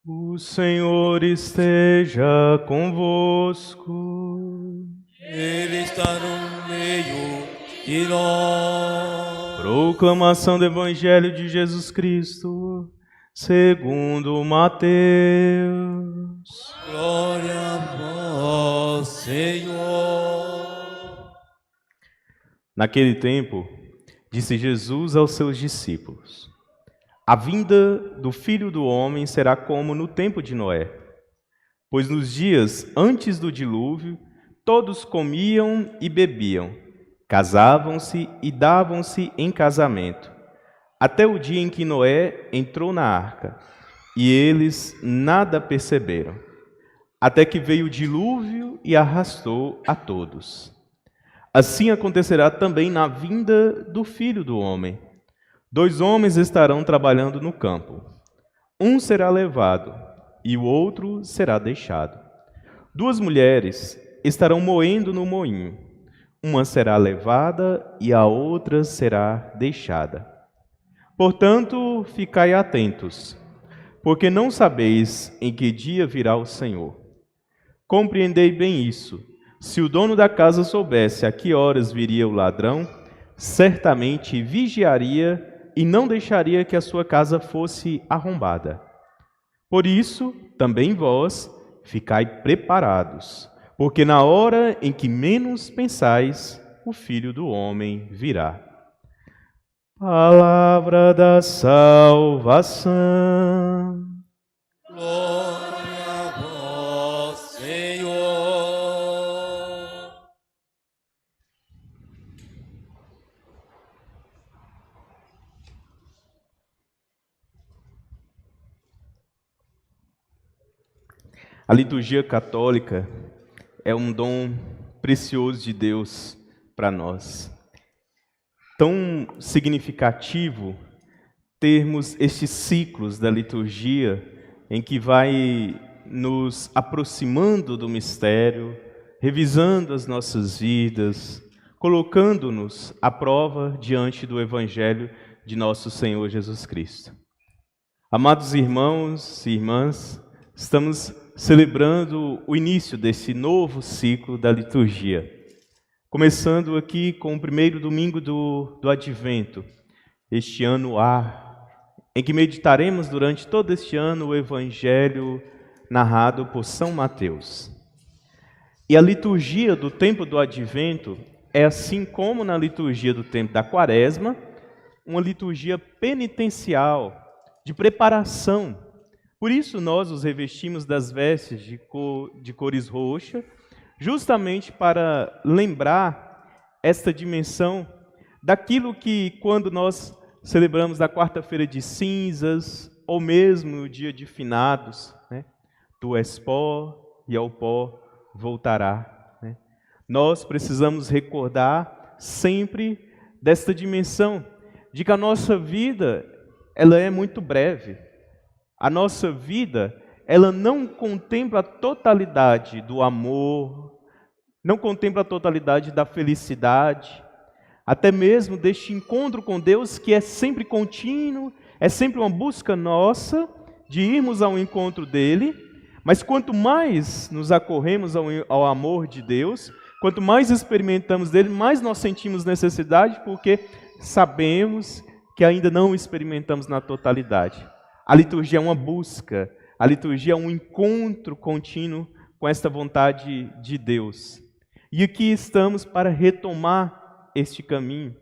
O Senhor esteja convosco. Ele está no meio de nós. Proclamação do Evangelho de Jesus Cristo, segundo Mateus. Glória a vós, Senhor. Naquele tempo, disse Jesus aos seus discípulos: A vinda do Filho do Homem será como no tempo de Noé. Pois nos dias antes do dilúvio, todos comiam e bebiam, casavam-se e davam-se em casamento, até o dia em que Noé entrou na arca, e eles nada perceberam, até que veio o dilúvio e arrastou a todos. Assim acontecerá também na vinda do Filho do Homem. 2 homens estarão trabalhando no campo. Um será levado e o outro será deixado. 2 mulheres estarão moendo no moinho. Uma será levada e a outra será deixada. Portanto, ficai atentos, porque não sabeis em que dia virá o Senhor. Compreendei bem isso. Se o dono da casa soubesse a que horas viria o ladrão, certamente vigiaria e não deixaria que a sua casa fosse arrombada. Por isso, também vós, ficai preparados, porque na hora em que menos pensais, o Filho do Homem virá. Palavra da salvação. Glória a vós, Senhor. A liturgia católica é um dom precioso de Deus para nós. Tão significativo termos estes ciclos da liturgia em que vai nos aproximando do mistério, revisando as nossas vidas, colocando-nos à prova diante do Evangelho de nosso Senhor Jesus Cristo. Amados irmãos e irmãs, estamos celebrando o início desse novo ciclo da liturgia. Começando aqui com o primeiro domingo do Advento, este ano A, em que meditaremos durante todo este ano o Evangelho narrado por São Mateus. E a liturgia do tempo do Advento é, assim como na liturgia do tempo da Quaresma, uma liturgia penitencial, de preparação. Por isso nós os revestimos das vestes de cores roxas, justamente para lembrar esta dimensão daquilo que, quando nós celebramos a quarta-feira de cinzas, ou mesmo o dia de finados, né? Tu és pó e ao pó voltará. Né? Nós precisamos recordar sempre desta dimensão, de que a nossa vida ela é muito breve. A nossa vida, ela não contempla a totalidade do amor, não contempla a totalidade da felicidade, até mesmo deste encontro com Deus que é sempre contínuo, é sempre uma busca nossa de irmos ao encontro dEle, mas quanto mais nos acorremos ao amor de Deus, quanto mais experimentamos dEle, mais nós sentimos necessidade, porque sabemos que ainda não experimentamos na totalidade. A liturgia é uma busca, a liturgia é um encontro contínuo com esta vontade de Deus. E aqui estamos para retomar este caminho.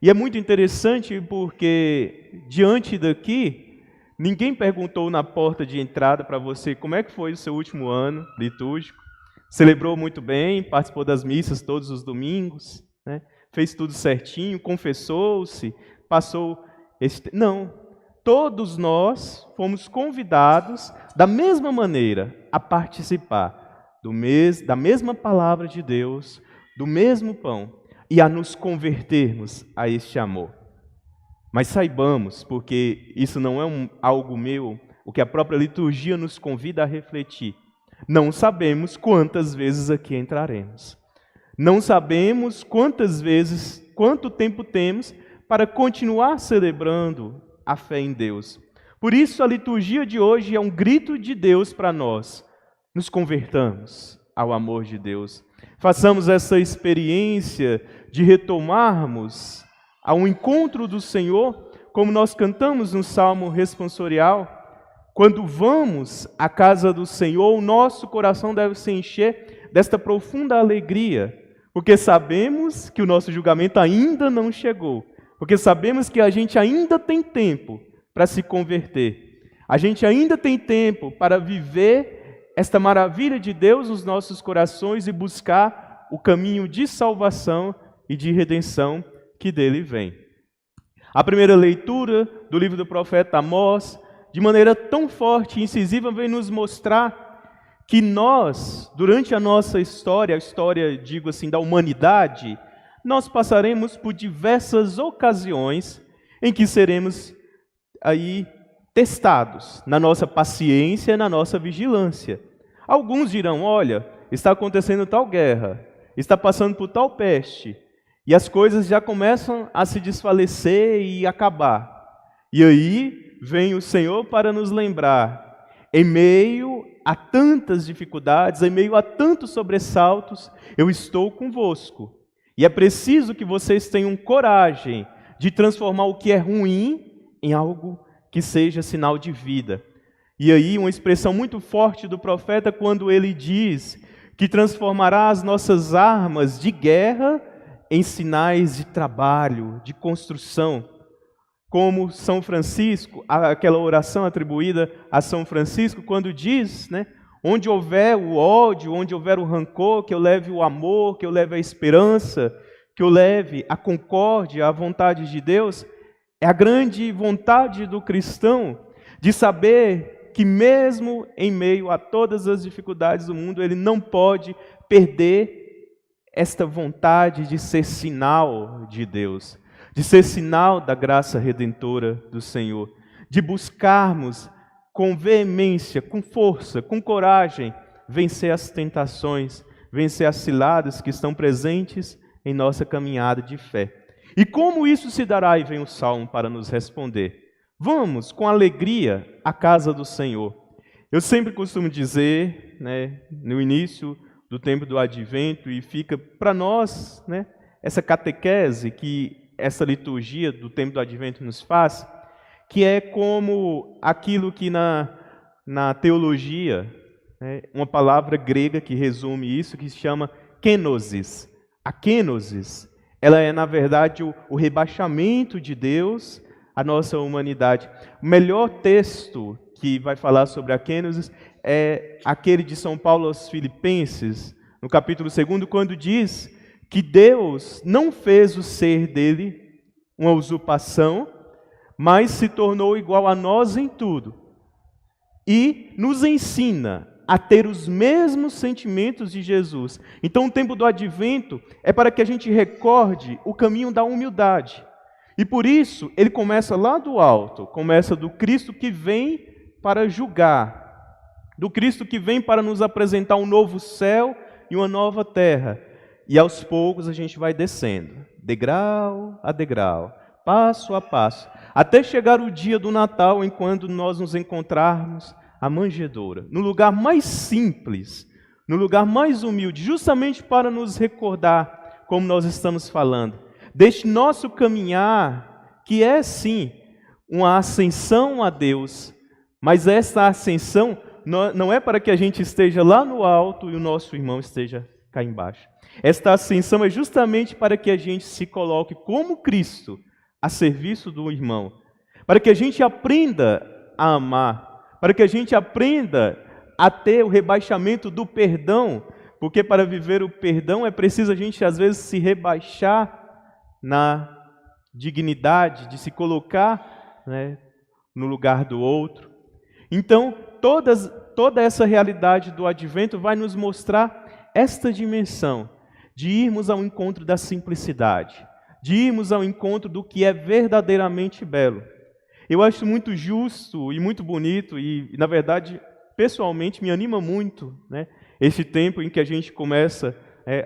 E é muito interessante porque, diante daqui, ninguém perguntou na porta de entrada para você como é que foi o seu último ano litúrgico. Celebrou muito bem, participou das missas todos os domingos, né? Fez tudo certinho, confessou-se, passou... Não. Todos nós fomos convidados, da mesma maneira, a participar da mesma palavra de Deus, do mesmo pão, e a nos convertermos a este amor. Mas saibamos, porque isso não é algo meu, o que a própria liturgia nos convida a refletir. Não sabemos quantas vezes aqui entraremos. Não sabemos quanto tempo temos para continuar celebrando a fé em Deus. Por isso a liturgia de hoje é um grito de Deus para nós. Nos convertamos ao amor de Deus. Façamos essa experiência de retomarmos ao encontro do Senhor, como nós cantamos no Salmo responsorial. Quando vamos à casa do Senhor, o nosso coração deve se encher desta profunda alegria, porque sabemos que o nosso julgamento ainda não chegou, porque sabemos que a gente ainda tem tempo para se converter, a gente ainda tem tempo para viver esta maravilha de Deus nos nossos corações e buscar o caminho de salvação e de redenção que dele vem. A primeira leitura do livro do profeta Amós, de maneira tão forte e incisiva, vem nos mostrar que nós, durante a nossa história, a história, digo assim, da humanidade, nós passaremos por diversas ocasiões em que seremos aí testados na nossa paciência, na nossa vigilância. Alguns dirão, olha, está acontecendo tal guerra, está passando por tal peste, e as coisas já começam a se desfalecer e acabar. E aí vem o Senhor para nos lembrar, em meio a tantas dificuldades, em meio a tantos sobressaltos, eu estou convosco. E é preciso que vocês tenham coragem de transformar o que é ruim em algo que seja sinal de vida. E aí uma expressão muito forte do profeta quando ele diz que transformará as nossas armas de guerra em sinais de trabalho, de construção. Como São Francisco, aquela oração atribuída a São Francisco, quando diz, onde houver o ódio, onde houver o rancor, que eu leve o amor, que eu leve a esperança, que eu leve a concórdia, a vontade de Deus. É a grande vontade do cristão de saber que mesmo em meio a todas as dificuldades do mundo, ele não pode perder esta vontade de ser sinal de Deus, de ser sinal da graça redentora do Senhor, de buscarmos com veemência, com força, com coragem, vencer as tentações, vencer as ciladas que estão presentes em nossa caminhada de fé. E como isso se dará? E vem o Salmo para nos responder. Vamos com alegria à casa do Senhor. Eu sempre costumo dizer, no início do tempo do Advento, e fica para nós, essa catequese que essa liturgia do tempo do Advento nos faz, que é como aquilo que na teologia, uma palavra grega que resume isso, que se chama kenosis. A kenosis, ela é, na verdade, o rebaixamento de Deus à nossa humanidade. O melhor texto que vai falar sobre a kenosis é aquele de São Paulo aos Filipenses, no capítulo 2, quando diz que Deus não fez o ser dele uma usurpação, mas se tornou igual a nós em tudo. E nos ensina a ter os mesmos sentimentos de Jesus. Então o tempo do Advento é para que a gente recorde o caminho da humildade. E por isso ele começa lá do alto, começa do Cristo que vem para julgar, do Cristo que vem para nos apresentar um novo céu e uma nova terra. E aos poucos a gente vai descendo, degrau a degrau, passo a passo, até chegar o dia do Natal, enquanto nós nos encontrarmos à manjedoura, no lugar mais simples, no lugar mais humilde, justamente para nos recordar, como nós estamos falando, deste nosso caminhar, que é sim uma ascensão a Deus, mas essa ascensão não é para que a gente esteja lá no alto e o nosso irmão esteja cá embaixo. Esta ascensão é justamente para que a gente se coloque como Cristo a serviço do irmão, para que a gente aprenda a amar, para que a gente aprenda a ter o rebaixamento do perdão, porque para viver o perdão é preciso a gente às vezes se rebaixar na dignidade de se colocar no lugar do outro. Então, toda essa realidade do Advento vai nos mostrar esta dimensão de irmos ao encontro da simplicidade, de irmos ao encontro do que é verdadeiramente belo. Eu acho muito justo e muito bonito e, na verdade, pessoalmente me anima muito, este tempo em que a gente começa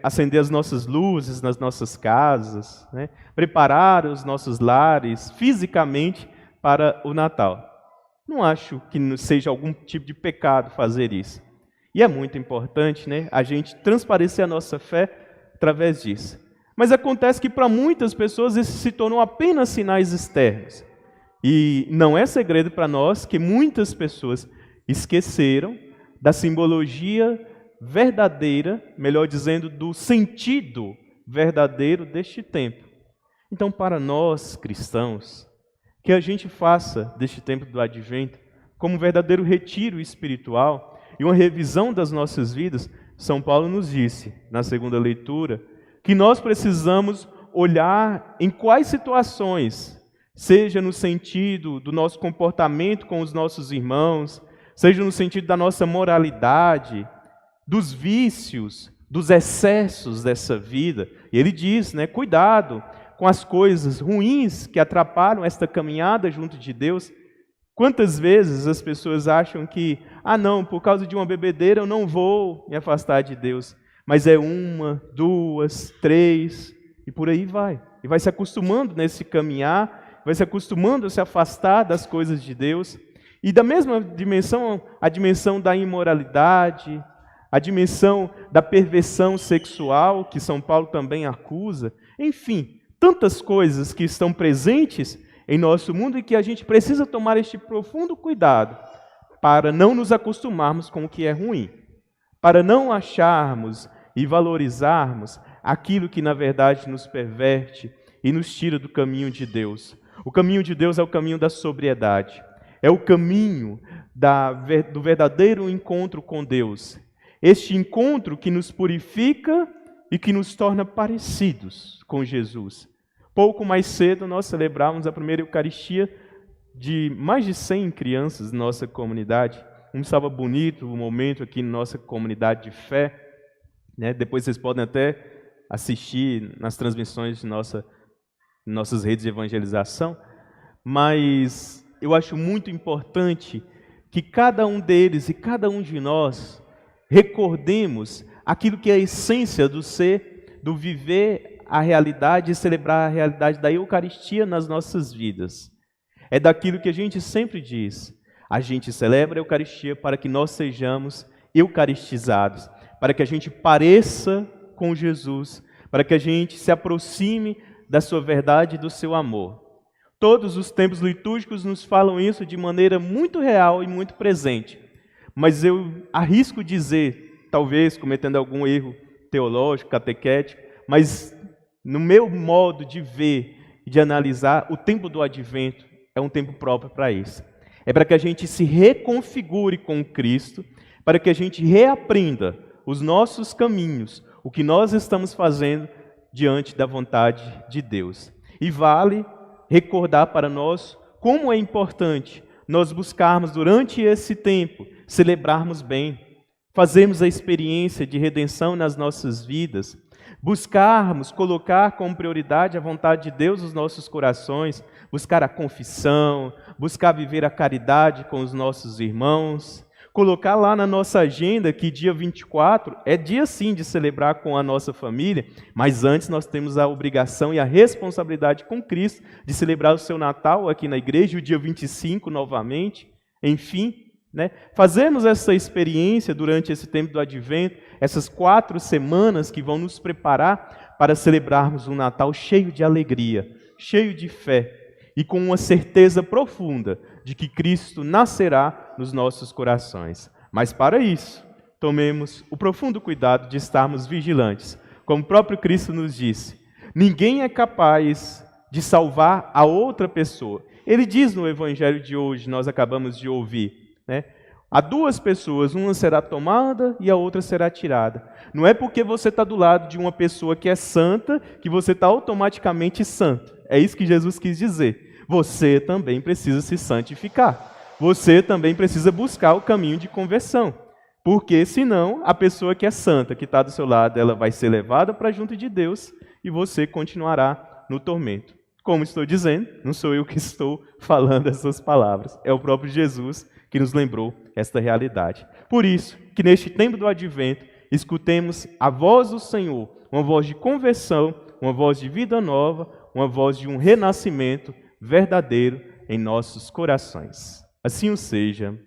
a acender as nossas luzes nas nossas casas, preparar os nossos lares fisicamente para o Natal. Não acho que seja algum tipo de pecado fazer isso. E é muito importante, né, a gente transparecer a nossa fé através disso. Mas acontece que para muitas pessoas esses se tornam apenas sinais externos. E não é segredo para nós que muitas pessoas esqueceram da simbologia verdadeira, melhor dizendo, do sentido verdadeiro deste tempo. Então, para nós cristãos, que a gente faça deste tempo do Advento como um verdadeiro retiro espiritual e uma revisão das nossas vidas. São Paulo nos disse, na segunda leitura, que nós precisamos olhar em quais situações, seja no sentido do nosso comportamento com os nossos irmãos, seja no sentido da nossa moralidade, dos vícios, dos excessos dessa vida. E ele diz, né, cuidado com as coisas ruins que atrapalham esta caminhada junto de Deus. Quantas vezes as pessoas acham que, não, por causa de uma bebedeira eu não vou me afastar de Deus. Mas é 1, 2, 3, e por aí vai. E vai se acostumando nesse caminhar, vai se acostumando a se afastar das coisas de Deus. E da mesma dimensão, a dimensão da imoralidade, a dimensão da perversão sexual, que São Paulo também acusa. Enfim, tantas coisas que estão presentes em nosso mundo e que a gente precisa tomar este profundo cuidado para não nos acostumarmos com o que é ruim, para não acharmos e valorizarmos aquilo que na verdade nos perverte e nos tira do caminho de Deus. O caminho de Deus é o caminho da sobriedade, é o caminho do verdadeiro encontro com Deus. Este encontro que nos purifica e que nos torna parecidos com Jesus. Pouco mais cedo nós celebrávamos a primeira Eucaristia de mais de 100 crianças na nossa comunidade. Estava bonito o momento aqui na nossa comunidade de fé, né? Depois vocês podem até assistir nas transmissões de nossas redes de evangelização, mas eu acho muito importante que cada um deles e cada um de nós recordemos aquilo que é a essência do ser, do viver a realidade e celebrar a realidade da Eucaristia nas nossas vidas. É daquilo que a gente sempre diz. A gente celebra a Eucaristia para que nós sejamos eucaristizados, para que a gente pareça com Jesus, para que a gente se aproxime da sua verdade e do seu amor. Todos os tempos litúrgicos nos falam isso de maneira muito real e muito presente. Mas eu arrisco dizer, talvez cometendo algum erro teológico, catequético, mas no meu modo de ver e de analisar, o tempo do Advento é um tempo próprio para isso. É para que a gente se reconfigure com Cristo, para que a gente reaprenda os nossos caminhos, o que nós estamos fazendo diante da vontade de Deus. E vale recordar para nós como é importante nós buscarmos durante esse tempo, celebrarmos bem, fazermos a experiência de redenção nas nossas vidas, buscarmos colocar como prioridade a vontade de Deus nos nossos corações, buscar a confissão, buscar viver a caridade com os nossos irmãos, colocar lá na nossa agenda que dia 24 é dia sim de celebrar com a nossa família, mas antes nós temos a obrigação e a responsabilidade com Cristo de celebrar o seu Natal aqui na igreja, o dia 25 novamente, enfim, né? Fazermos essa experiência durante esse tempo do Advento, essas 4 semanas que vão nos preparar para celebrarmos um Natal cheio de alegria, cheio de fé e com uma certeza profunda de que Cristo nascerá nos nossos corações. Mas para isso, tomemos o profundo cuidado de estarmos vigilantes. Como o próprio Cristo nos disse, ninguém é capaz de salvar a outra pessoa. Ele diz no Evangelho de hoje, nós acabamos de ouvir, né? Há 2 pessoas, uma será tomada e a outra será tirada. Não é porque você está do lado de uma pessoa que é santa que você está automaticamente santo. É isso que Jesus quis dizer. Você também precisa se santificar. Você também precisa buscar o caminho de conversão. Porque senão a pessoa que é santa, que está do seu lado, ela vai ser levada para junto de Deus e você continuará no tormento. Como estou dizendo, não sou eu que estou falando essas palavras. É o próprio Jesus que nos lembrou esta realidade. Por isso, que neste tempo do Advento, escutemos a voz do Senhor, uma voz de conversão, uma voz de vida nova, uma voz de um renascimento verdadeiro em nossos corações. Assim o seja.